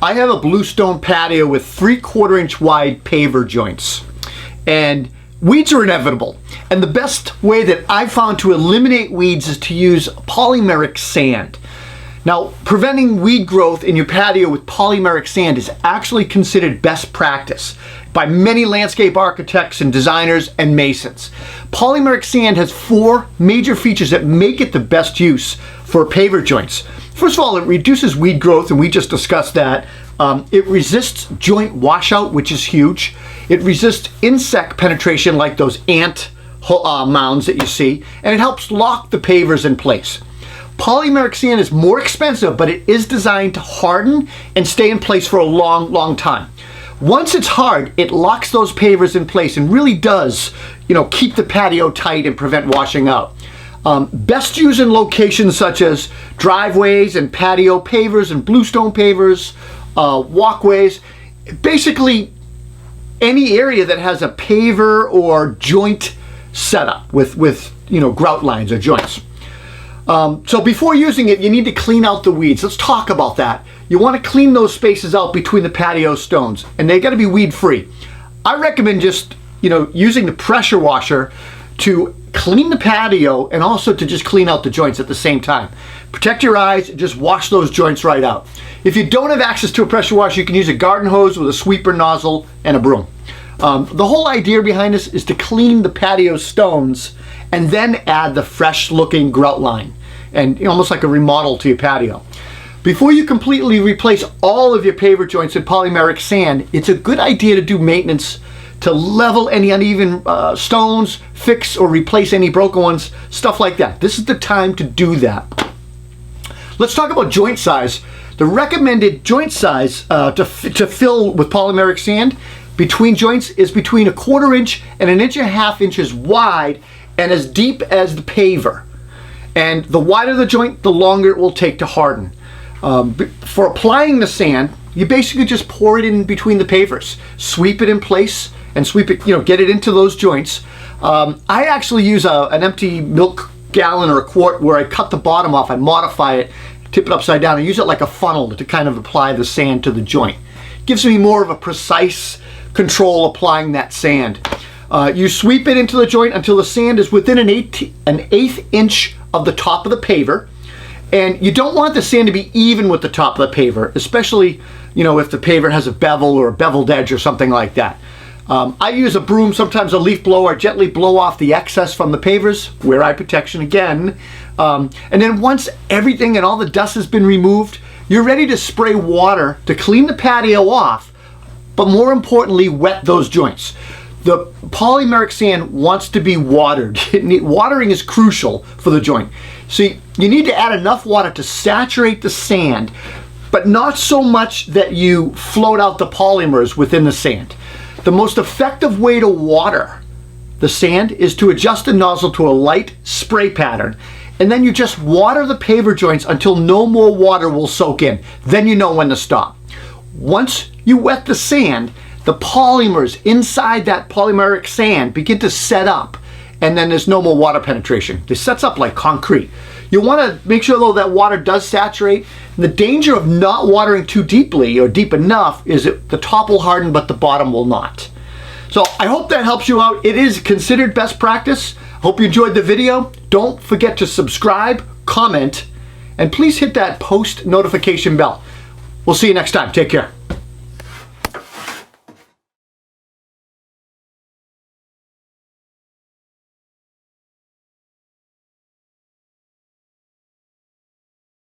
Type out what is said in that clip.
I have a bluestone patio with 3/4 inch wide paver joints, and weeds are inevitable. And the best way that I've found to eliminate weeds is to use polymeric sand. Now, preventing weed growth in your patio with polymeric sand is actually considered best practice by many landscape architects and designers and masons. Polymeric sand has 4 major features that make it the best use for paver joints. First of all, it reduces weed growth, and we just discussed that. It resists joint washout, which is huge. It resists insect penetration like those ant mounds that you see, and it helps lock the pavers in place. Polymeric sand is more expensive, but it is designed to harden and stay in place for a long, long time. Once it's hard, it locks those pavers in place and really does, keep the patio tight and prevent washing out. Best used in locations such as driveways and patio pavers and bluestone pavers, walkways, basically any area that has a paver or joint setup with grout lines or joints. So before using it, you need to clean out the weeds. Let's talk about that. You want to clean those spaces out between the patio stones, and they got to be weed free. I recommend just, using the pressure washer to clean the patio and also to just clean out the joints at the same time. Protect your eyes, just wash those joints right out. If you don't have access to a pressure washer, you can use a garden hose with a sweeper nozzle and a broom. The whole idea behind this is to clean the patio stones and then add the fresh looking grout line, and almost like a remodel to your patio. Before you completely replace all of your paver joints with polymeric sand, it's a good idea to do maintenance to level any uneven stones, fix or replace any broken ones, stuff like that. This is the time to do that. Let's talk about joint size. The recommended joint size to fill with polymeric sand between joints is between 1/4 inch and 1.5 inches wide and as deep as the paver. And the wider the joint, the longer it will take to harden. For applying the sand, you basically just pour it in between the pavers, sweep it in place, and sweep it, get it into those joints. I actually use an empty milk gallon or a quart where I cut the bottom off, I modify it, tip it upside down, and use it like a funnel to kind of apply the sand to the joint. Gives me more of a precise control applying that sand. You sweep it into the joint until the sand is within an eighth inch of the top of the paver. And you don't want the sand to be even with the top of the paver, especially, if the paver has a bevel or a beveled edge or something like that. I use a broom, sometimes a leaf blower, gently blow off the excess from the pavers, wear eye protection again. And then once everything and all the dust has been removed, you're ready to spray water to clean the patio off, but more importantly, wet those joints. The polymeric sand wants to be watered. Watering is crucial for the joint. So you need to add enough water to saturate the sand, but not so much that you float out the polymers within the sand. The most effective way to water the sand is to adjust the nozzle to a light spray pattern, and then you just water the paver joints until no more water will soak in. Then you know when to stop. Once you wet the sand, the polymers inside that polymeric sand begin to set up, and then there's no more water penetration. It sets up like concrete. You want to make sure though that water does saturate. And the danger of not watering too deeply or deep enough is that the top will harden but the bottom will not. So I hope that helps you out. It is considered best practice. Hope you enjoyed the video. Don't forget to subscribe, comment, and please hit that post notification bell. We'll see you next time. Take care.